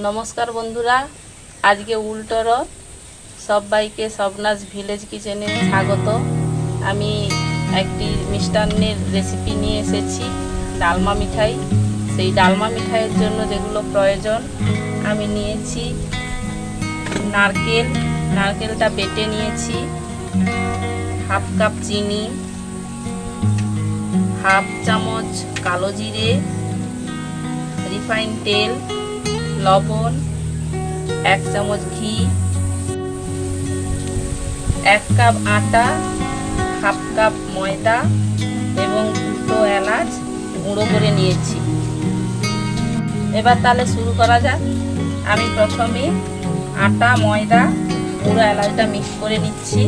নমস্কার বন্ধুরা, আজকে উল্টো রথ। সবাইকে সবনাজ ভিলেজ কিচেনে স্বাগত। আমি একটি মিষ্টান্নের রেসিপি নিয়ে এসেছি, ডালমা মিঠাই। সেই ডালমা মিঠাইয়ের জন্য যেগুলো প্রয়োজন, আমি নিয়েছি নারকেলটা বেটে নিয়েছি, হাফ কাপ চিনি, হাফ চামচ কালো জিরে, রিফাইন তেল, লবণ, 1 চামচ ঘি, 1 কাপ আটা, হাফ কাপ ময়দা এবং 2 এলাচ গুঁড়ো করে নিয়েছি। এবার তাহলে শুরু করা যাক। আমি প্রথমে আটা, ময়দা, গুঁড়ো এলাচটা মিক্স করে নিচ্ছি।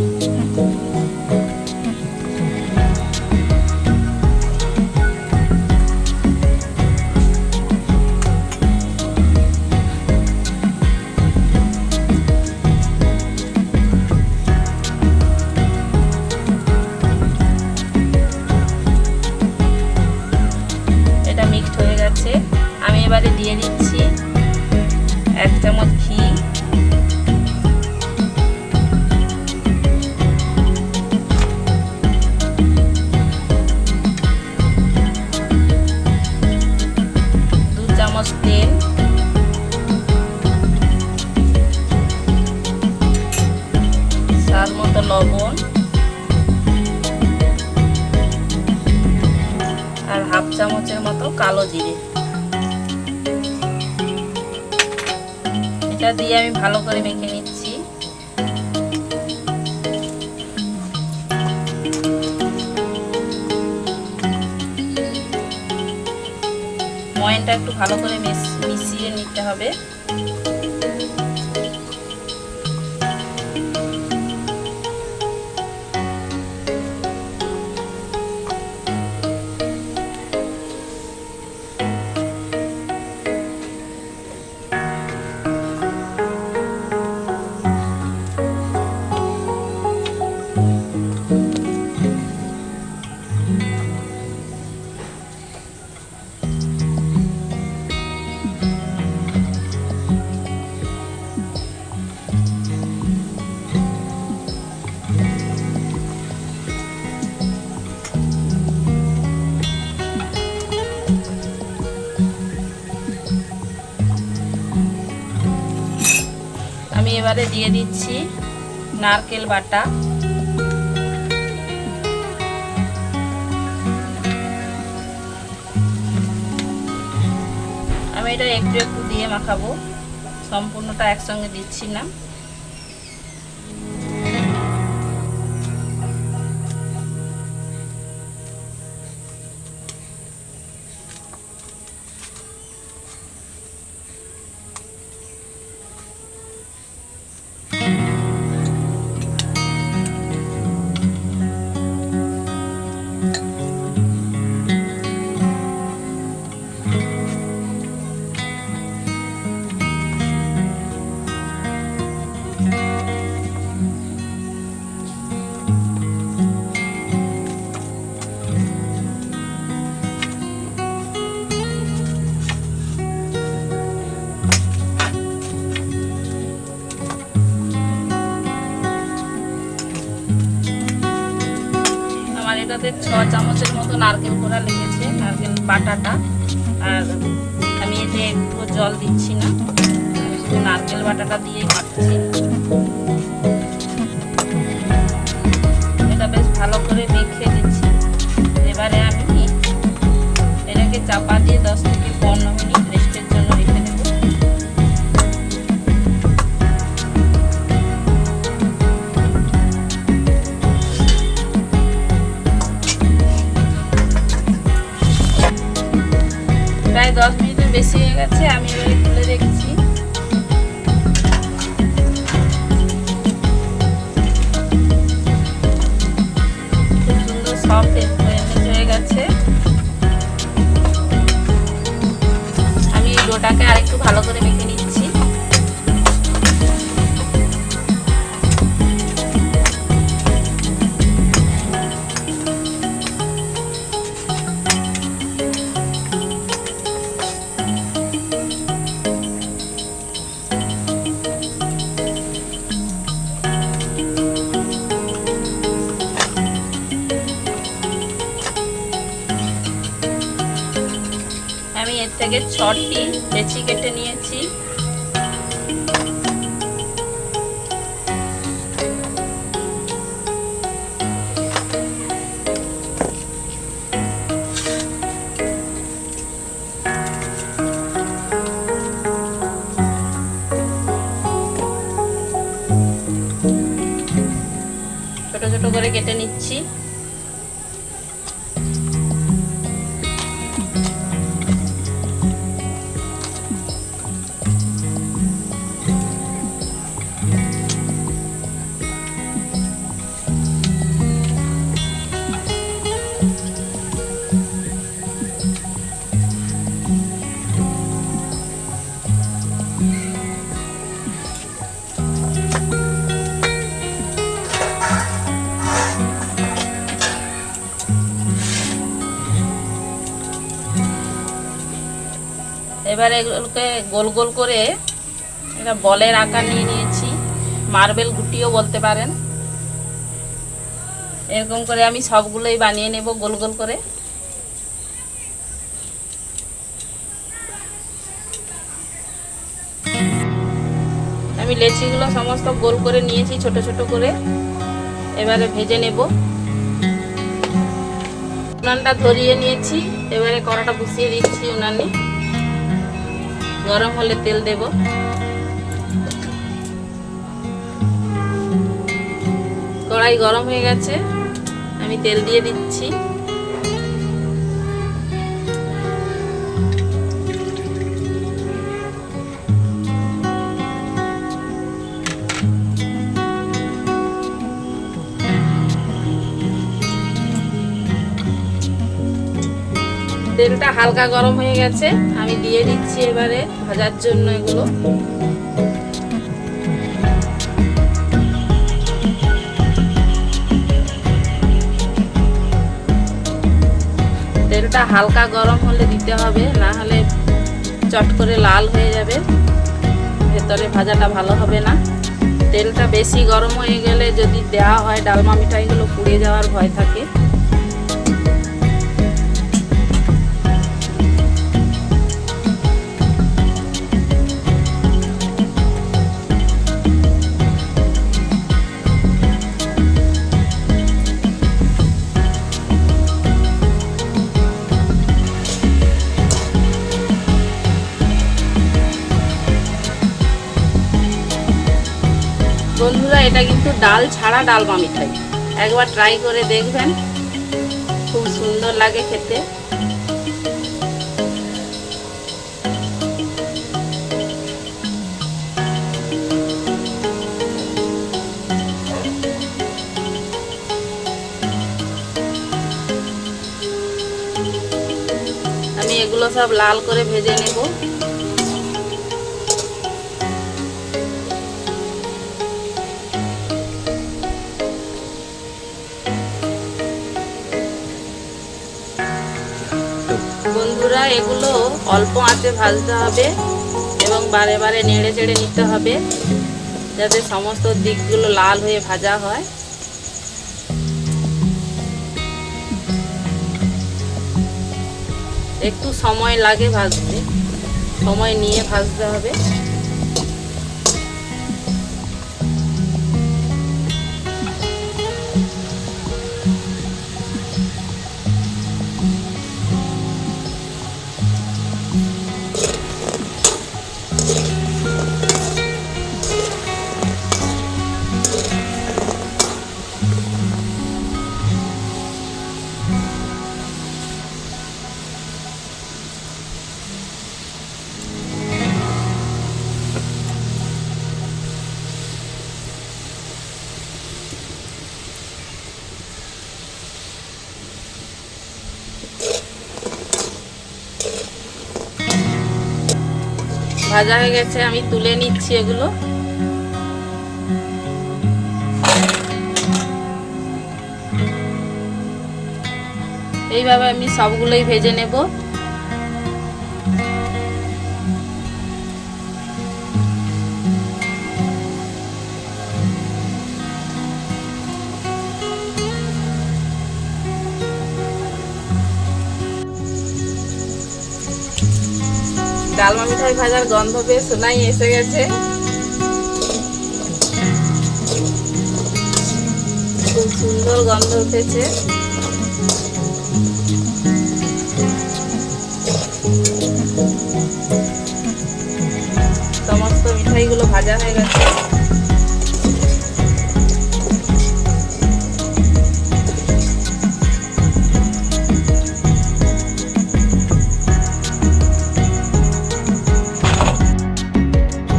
আমি এবারে দিয়ে দিচ্ছি 1 চামচ ঘি, 2 চামচ তেল, স্বাদ মতো লবণ আর হাফ চামচের মতো কালো জিরে। এটা দিয়ে আমি ভালো করে মেখে নিচ্ছি। ময়নটা একটু ভালো করে মিশিয়ে নিতে হবে। আমি এবারে দিয়ে দিচ্ছি নারকেল বাটা, আমি এটা একটু একটু দিয়ে মাখাবো, সম্পূর্ণটা একসঙ্গে দিচ্ছি না। এটাতে 6 চামচের মতো নারকেল কোড়া লেগেছে, নারকেল বাটাটা। আর আমি এতে একটু জল দিচ্ছি না, আমি শুধু নারকেল বাটাটা দিয়েই মাখছি। এটা বেশ ভালো করে মেখে দিচ্ছি। এবারে আমি এটাকে চাপা দিয়ে 10 থেকে 15 মিনিট রেস্টের জন্য রেখে দেব। প্রায় 10 মিনিটের বেশি হয়ে গেছে, আমি এবারে তুলে রেখেছি। খুব সুন্দর সফট হয়ে গেছে। আমি এই ডোটাকে আরেকটু ভালো করে মেখে নিচ্ছি। থেকে 6টি লেচি কেটে নিয়েছি। ছোট ছোট করে কেটে নিচ্ছি। এবারে এগুলোকে গোল গোল করে এটা বলের আকার নিয়ে নিয়েছি, মার্বেল গুটিও বলতে পারেন। এরকম করে আমি সবগুলোই বানিয়ে নেব গোল গোল করে। আমি লেচিগুলো সমস্ত গোল করে নিয়েছি ছোট ছোট করে। এবারে ভেজে নেব। উনানটা ধরিয়ে নিয়েছি। এবারে কড়াটা বসিয়ে দিচ্ছি উনানে। গরম হলে তেল দেব। কড়াই গরম হয়ে গেছে, আমি তেল দিয়ে দিচ্ছি। তেলটা হালকা গরম হয়ে গেছে, আমি দিয়ে দিচ্ছি এবারে ভাজার জন্য এগুলো। তেলটা হালকা গরম হলে দিতে হবে, না হলে চট করে লাল হয়ে যাবে, ভেতরে ভাজাটা ভালো হবে না। তেলটা বেশি গরম হয়ে গেলে যদি দেওয়া হয় ডালমা মিঠাইগুলো পুড়ে যাওয়ার ভয় থাকে। বন্ধুরা, এটা কিন্তু ডাল ছাড়া ডালমা মিঠাই, একবার ট্রাই করে দেখবেন, খুব সুন্দর লাগে খেতে। আমি এগুলো সব লাল করে ভেজে নেব। বন্ধুরা, এগুলো অল্প আঁচে ভাজতে হবে এবং বারে বারে নেড়ে চেড়ে নিতে হবে, যাতে সমস্ত দিকগুলো লাল হয়ে ভাজা হয়। একটু সময় লাগে ভাজতে, সময় নিয়ে ভাজতে হবে। ভাজা হয়ে গেছে, আমি তুলে নিচ্ছি এগুলো। এইভাবে আমি সবগুলোই ভেজে নেব। ডালমা মিঠাই ভাজার গন্ধ পেয়ে সোনাই এসে গেছে। খুব সুন্দর গন্ধ উঠেছে। সমস্ত মিঠাইগুলো ভাজা হয়ে গেছে।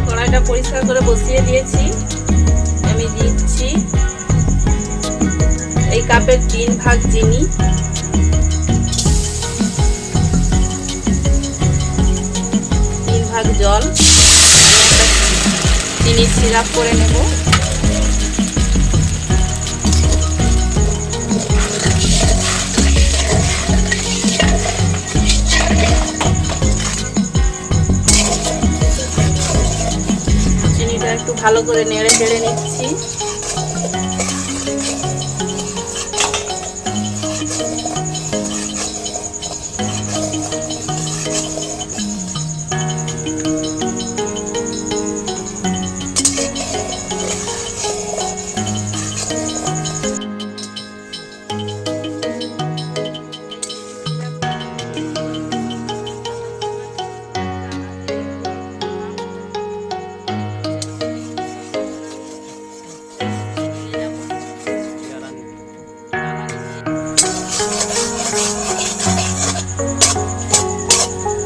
কড়াইটা পরিষ্কার করে বসিয়ে দিয়েছি। আমি দিচ্ছি এই কাপের 3 ভাগ চিনি, 3 ভাগ জল, চিনির সিরাপ করে নেব। চিনিটা একটু ভালো করে নেড়ে চেড়ে নিচ্ছি।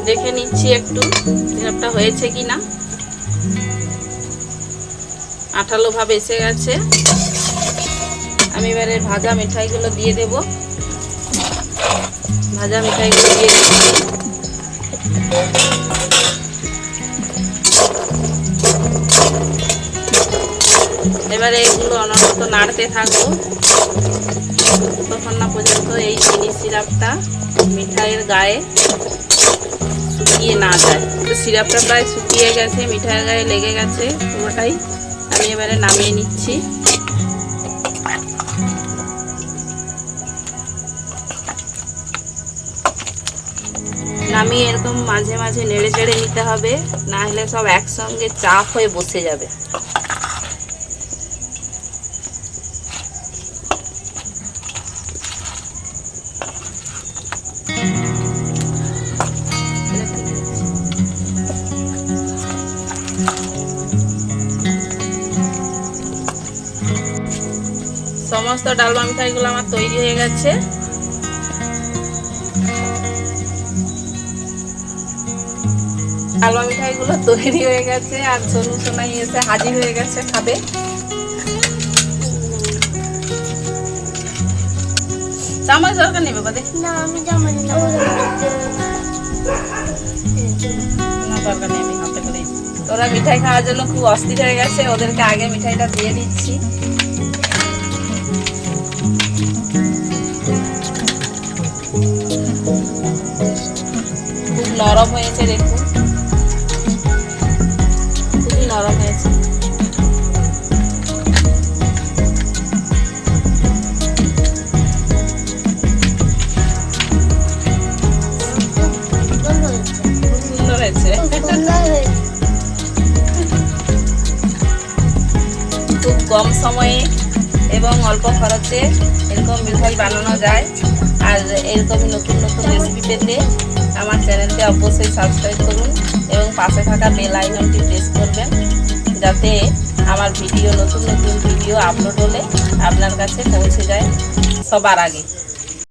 দেখে নিচ্ছি একটু সিরাপটা হয়েছে কিনা। আঠালো ভাব এসে গেছে। আমি এবারে ভাজা মিঠাইগুলো দিয়ে দেব। ভাজা মিঠাইগুলো দিয়ে দিচ্ছি। এবারে এগুলো অনবরত নাড়তে থাকবো ততক্ষণ না পর্যন্ত এই চিনি সিরাপটা মিঠাইয়ের গায়ে শুকিয়ে না যায়। তো সিরাপটা প্রায় শুকিয়ে গেছে, মিঠাইয়ের গায়ে লেগে গেছে পুরোটাই। আমি এবারে নামিয়ে নিচ্ছি। নামিয়ে এরকম মাঝে মাঝে নেড়ে চেড়ে নিতে হবে, না হলে সব একসঙ্গে চাপ হয়ে বসে যাবে। সমস্ত ডালমা মিঠাইগুলো আমার তৈরি হয়ে গেছে। ডালমা মিঠাইগুলো তৈরি হয়ে গেছে আর সোনু সোনাই এসে হাজির হয়ে গেছে খাবে। চামচ দরকার নেই বাবা, দেখি না আমি চামচ না দরকার নেই, আমি হাতে করে। ওরা মিঠাই খাওয়ার জন্য খুব অস্থির হয়ে গেছে, ওদেরকে আগে মিঠাইটা দিয়ে দিচ্ছি। খুব নরম হয়েছে, দেখুন খুবই নরম হয়েছে। সুন্দর হয়েছে। খুব কম সময়ে এবং অল্প খরচে এরকম মিঠাই বানানো যায়। আর এরকমই নতুন নতুন রেসিপি পেতে আমার চ্যানেলটি অবশ্যই সাবস্ক্রাইব করুন এবং পাশে থাকা বেল আইকনটি প্রেস করবেন, যাতে আমার নতুন নতুন ভিডিও আপলোড হলে আপনার কাছে পৌঁছে যায় সবার আগে।